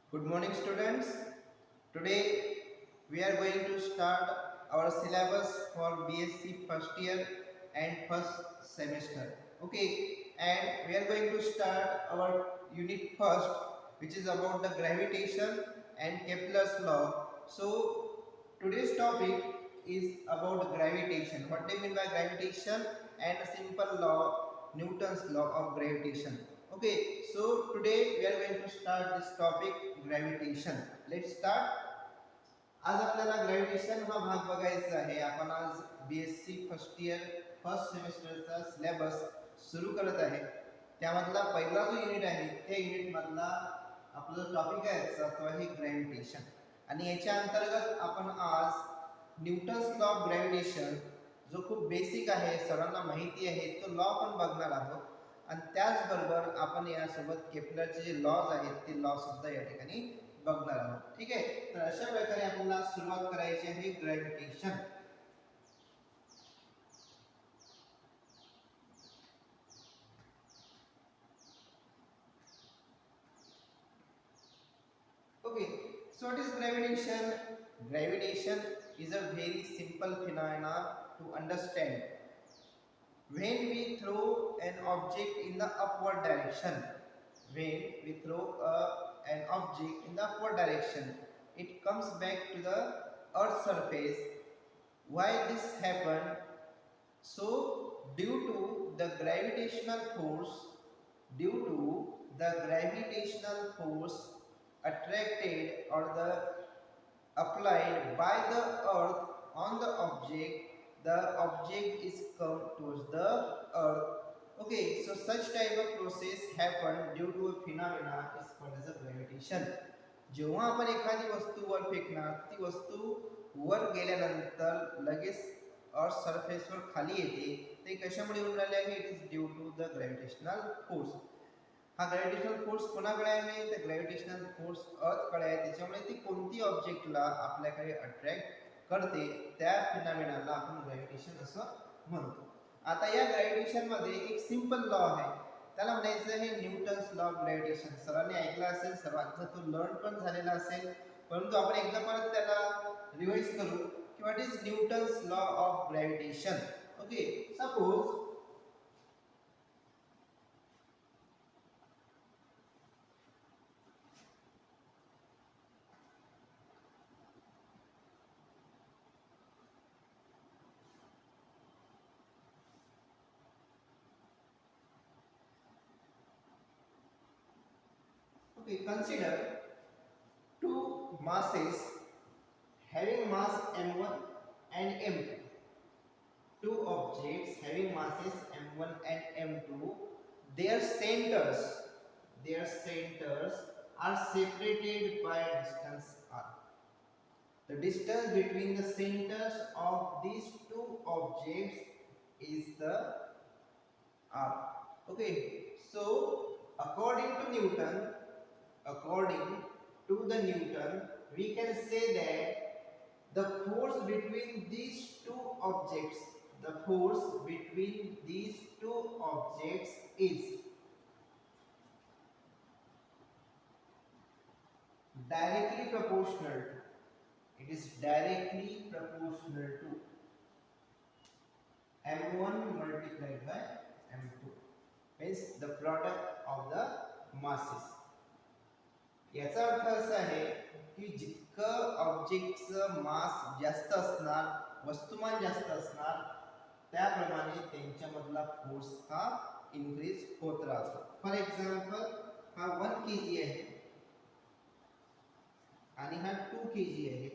Good morning, students. Today we are going to start our syllabus for BSc first year and first semester. Okay, and we are going to start our unit first, which is about the gravitation and Kepler's law. So today's topic is about gravitation. What do you mean by gravitation and a simple law, Newton's law of gravitation. Okay, so today we are going to start this topic gravitation. Let's start. आज आपल्याला gravitation हा भाग बघायचा आहे. आपण आज BSc first year first सेमेस्टरचा syllabus सुरू करत आहे. त्यामधला पहिला जो युनिट आहे त्या युनिट मधला आपला जो टॉपिक आहे तो आहे ग्रॅव्हिटेशन. आणि याच्या अंतर्गत आपण आज न्यूटन्स लॉ ऑफ ग्रॅव्हिटेशन जो खूप बेसिक आहे, सर्वांना माहिती आहे, तो लॉ पण बघणार आहोत. आणि त्याचबरोबर आपण यासोबत केपलरचे जे लॉज आहेत ते लॉ सुद्धा या ठिकाणी बघणार आहोत. ठीक आहे, तर अशा प्रकारे आपल्याला सुरुवात करायची आहे gravitation. Okay, so what is gravitation? Gravitation is a very simple phenomena to understand. When we throw an object in the upward direction, when we throw an object in the upward direction, it comes back to the earth's surface. Why this happened? So due to the gravitational force, due to the gravitational force attracted or the applied by the earth on the object is come towards the earth. Okay, so such type of process happen due to a phenomena is called as a gravitation. जेव्हा आपण एखादी वस्तू वर फेकणार, ती वस्तू वर गेल्यानंतर लगेच अर्थ सरफेसवर खाली येते. ते कशामुळे होऊन राहिले आहे? It is due to the gravitational force. हा ग्रॅव्हिटेशनल फोर्स कोणाकडे आहे? तर ग्रॅव्हिटेशनल फोर्स अर्थकडे आहे. त्याच्यामुळे ती कोणती ऑब्जेक्टला आपल्याकडे अट्रॅक्ट करते, त्या फिनॉमिनाला आपण ग्रॅव्हिटेशन असं म्हणतो. आता या ग्रॅव्हिटेशन मध्ये एक सिंपल लॉ आहे, त्याला म्हणायचं आहे न्यूटन्स लॉ ऑफ ग्रॅव्हिटेशन. सर्वांनी ऐकला असेल, सर्वांचा तो लर्न पण झालेला असेल, परंतु आपण एकदा परत त्याला रिवाइज करू की what is Newton's law of gravitation. Okay, suppose okay, consider two masses having mass m1 and m2. Two objects having masses m1 and m2, their centers are separated by a distance r. The distance between the centers of these two objects is the r. Okay, so according to Newton, we can say that the force between these two objects, is directly proportional. It is directly proportional to m1 multiplied by m2, means the product of the masses. याचा अर्थ असा आहे की जितकं ऑब्जेक्टचं मास जास्त असणार, वस्तुमान जास्त असणार, त्याप्रमाणे त्यांच्यामधला फोर्स हा इन्क्रीज होत राहतो. फॉर एक्झाम्पल, हा 1 kg आहे आणि हा 2 kg आहे.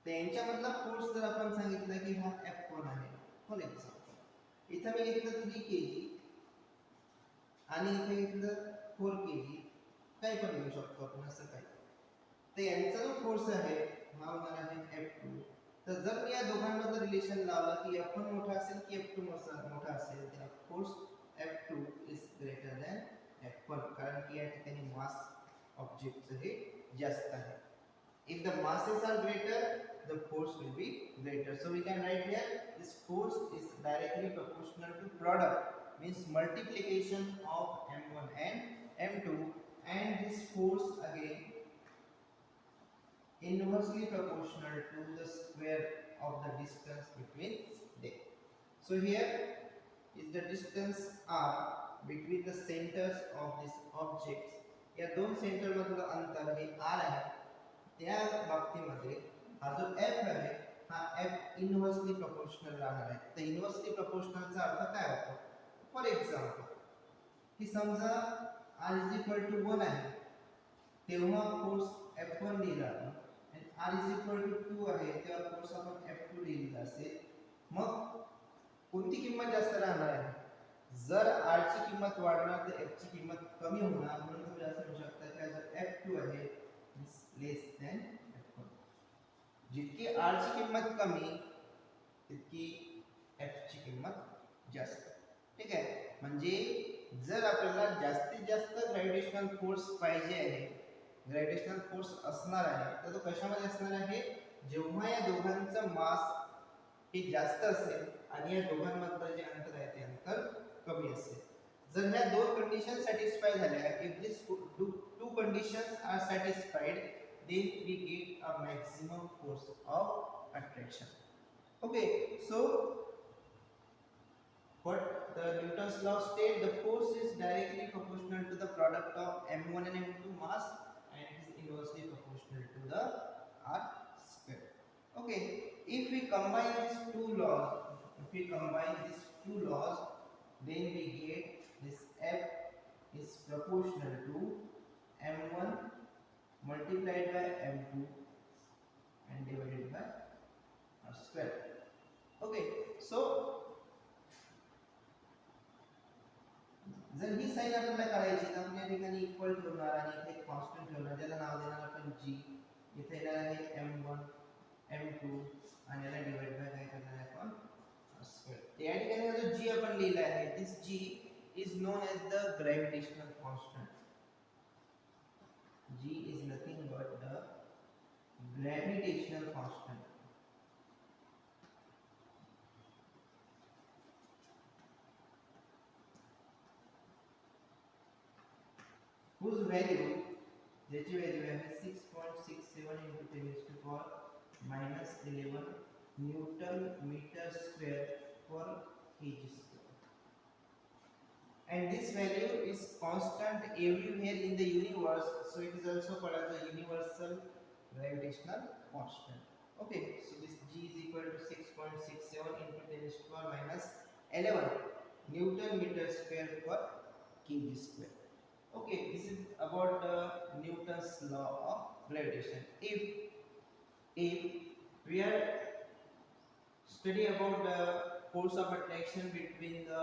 त्यांच्यामधला फोर्स जर आपण सांगितलं की हा F1 आहे, फॉर एक्झाम्पल इथं मी घेतलं 3 kg आणि इथे घेतलं 4 kg, काही पण घेऊ शकतो आपण असं काही. तर यांचा जो फोर्स आहे हा होणार आहे F2. तर जर मी या दोघांमधलं रिलेशन लावलं की F1 मोठा असेल की F2 मोठा असेल, तर of course F2 is greater than F1, कारण की या ठिकाणी मास ऑब्जेक्टचं हे जास्त आहे. If the masses are greater, the force will be greater. So we can write here this force is directly proportional to product, means multiplication of m1 and m2, and this force again inversely proportional to the square of the distance between them. So here is the distance r between the centers of these objects. या दोन centre मधलं अंतर हे r आहे. त्या बाबतीमध्ये हा जो f आहे हा f इनव्हर्सली प्रोपोर्शनल राहणार आहे. तर इनव्हर्सली प्रोपोर्शनलचा अर्थ काय होतो? फॉर एक्झाम्पल की समजा r इज इक्वल टू 1 आहे तेव्हा फोर्स F1 लिहिला आणि r इज इक्वल टू 2 आहे तेव्हा फोर्स आपण F2 लिहिला असेल. मग कोणती किंमत जास्त राहणार आहे? जर r ची किंमत वाढणार तर f ची किंमत कमी होणार. म्हणून तुम्ही असं म्हणू शकता की जर F2 आहे इज लेस दॅन F1. जितकी r ची किंमत कमी तितकी f ची किंमत जास्त. ठीक आहे. म्हणजे जर आपल्याला जास्तीत जास्त ग्रॅव्हिटेशनल फोर्स पाहिजे आहे, ग्रॅव्हिटेशनल फोर्स असणार आहे, तर तो कशामध्ये असणार आहे? जेव्हा या दोघांचं मास हे जास्त असेल आणि या दोघांमधलं जे अंतर आहे ते अंतर कमी असेल. जर ह्या दोन कंडिशन सॅटिस्फाय झाल्या, if this two conditions are satisfied, then we get a maximum force of attraction. Okay, so what the Newton's law state, the force is directly proportional to the product of m1 and m2 mass and it is inversely proportional to the r square. Okay, if we combine these two laws, then we get this f is proportional to m1 multiplied by m2 and divided by r square. Okay, so जर ही sign आपल्याला काढायची तर आपण या ठिकाणी equal ठेवणार आणि इथे कॉन्स्टंट ठेवणार, ज्याला नाव देणार आपण g. इथे येणार आहे m1 m2 आणि याला डिवाइड बाय काय करणार आहे आपण r स्क्वेअर. या ठिकाणी जो g आपण लिहिला आहे, this g is known as the gravitational constant. G is nothing but the gravitational constant. Whose value, ज्याची व्हॅल्यू आहे 6.67 into 10 raised to power minus 11 Newton meter square per kg square. And this value is constant everywhere in the universe, so it is also called as a universal gravitational constant. Okay, so this g is equal to 6.67 into 10 raised to power minus 11 Newton meter square per kg square. Okay, this is about Newton's law of gravitation. If we are study about the force of attraction between the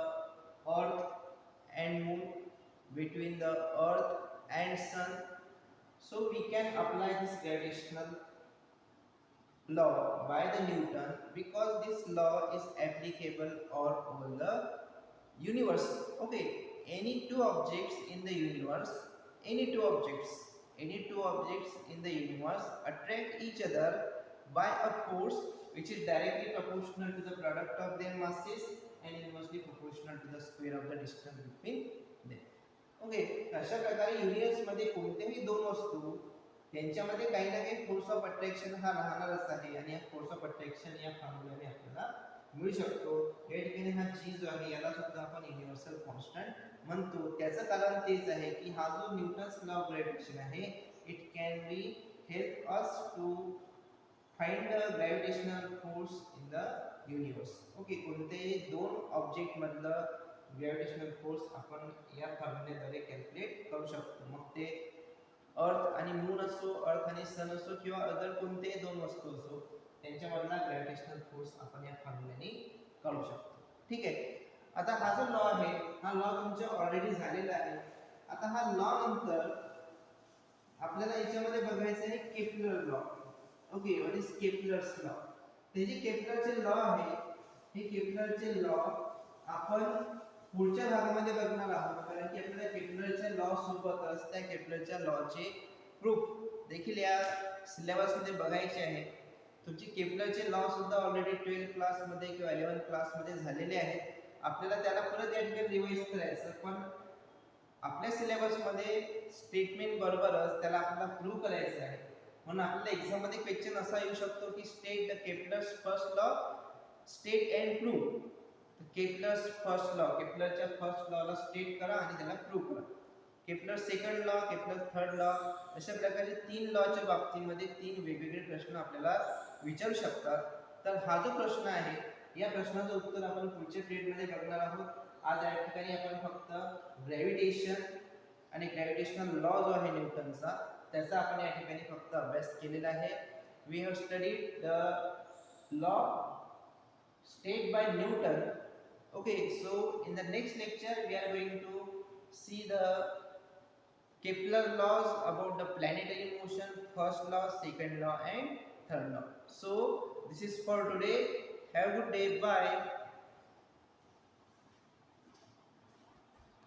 earth and moon, between the earth and sun, so we can apply this gravitational law by the Newton, because this law is applicable all over the universe. Okay, any two objects in the universe attract each other by a force which is directly proportional to the product of their masses and inversely proportional to the square of the distance between them. Okay, अशा प्रकारे universe मध्ये कोणत्याही दोन वस्तू त्यांच्यामध्ये काही ना काही फोर्स ऑफ अट्रॅक्शन हा राहणारच आहे आणि या फोर्स ऑफ अट्रॅक्शन या फॉर्म्युलाने आपल्याला मिळू शकतो. या ठिकाणी हा g जो आहे याला सुद्धा आपण युनिव्हर्सल कॉन्स्टंट म्हणतो. त्याचं कारण तेच आहे की हा जो न्यूटन्स लॉ ऑफ ग्रॅव्हिटेशन आहे, it can be help us to find the gravitational force in the universe. Okay, कोणतेही दोन ऑब्जेक्ट मधलं ग्रॅव्हिटेशनल फोर्स आपण या फॉर्म्युल्याद्वारे कॅल्क्युलेट करू शकतो. मग ते अर्थ आणि मून असो, अर्थ आणि सन असो किंवा अदर कोणतेही दोन वस्तू असो, त्यांच्यामधला ग्रॅव्हिटेशनल फोर्स आपण या फॉर्म्युल्याने काढू शकतो. ठीक आहे. आता हा जो लॉ आहे हा लॉ तुमच्या ऑलरेडी झालेला आहे. आता हा लॉ नंतर आपल्याला याच्यामध्ये बघायचं आहे Kepler law. Okay, what is Kepler's law? ते जे केपलरचे लॉ आहे, हे केपलरचे लॉ आपण पुढच्या भागामध्ये बघणार आहोत, कारण की आपल्याला केपलरच्या लॉ सोबतच त्या केपलरच्या लॉचे प्रूफ देखील या सिलेबस मध्ये बघायचे आहे. तुमची केपलरचे लॉ सुद्धा ऑलरेडी 12th क्लास मध्ये किंवा 11th क्लास मध्ये झालेले आहेत. आपल्याला त्याला परत या ठिकाणी रिवाइज करायचं, पण आपल्या सिलेबसमध्ये स्टेटमेंट बरोबरच त्याला आपल्याला प्रूव्ह करायचं आहे. म्हणून आपल्याला एक्झाम मध्ये क्वेश्चन असा येऊ शकतो की state the Kepler's first law, state and prove. Kepler's first law, केपलरच्या फर्स्ट लॉला स्टेट करा आणि त्याला प्रूव्ह करा. Kepler second law, Kepler third law, अशा प्रकारे 3 लॉच्या बाबतीमध्ये 3 वेगवेगळे प्रश्न आपल्याला विचारू शकतात. तर हा जो प्रश्न आहे, या प्रश्नाचं उत्तर आपण पुढच्या ट्रेडमध्ये बघणार आहोत. आज या ठिकाणी आपण फक्त ग्रॅव्हिटेशन आणि ग्रॅव्हिटेशनल लॉ जो आहे न्यूटनचा, त्याचा आपण या ठिकाणी फक्त अभ्यास केलेला आहे. We have studied the law stated by Newton. Okay, so in the next lecture we are going to see the Kepler laws about the planetary motion, first law, second law and third law. So this is for today. Have a good day. Bye.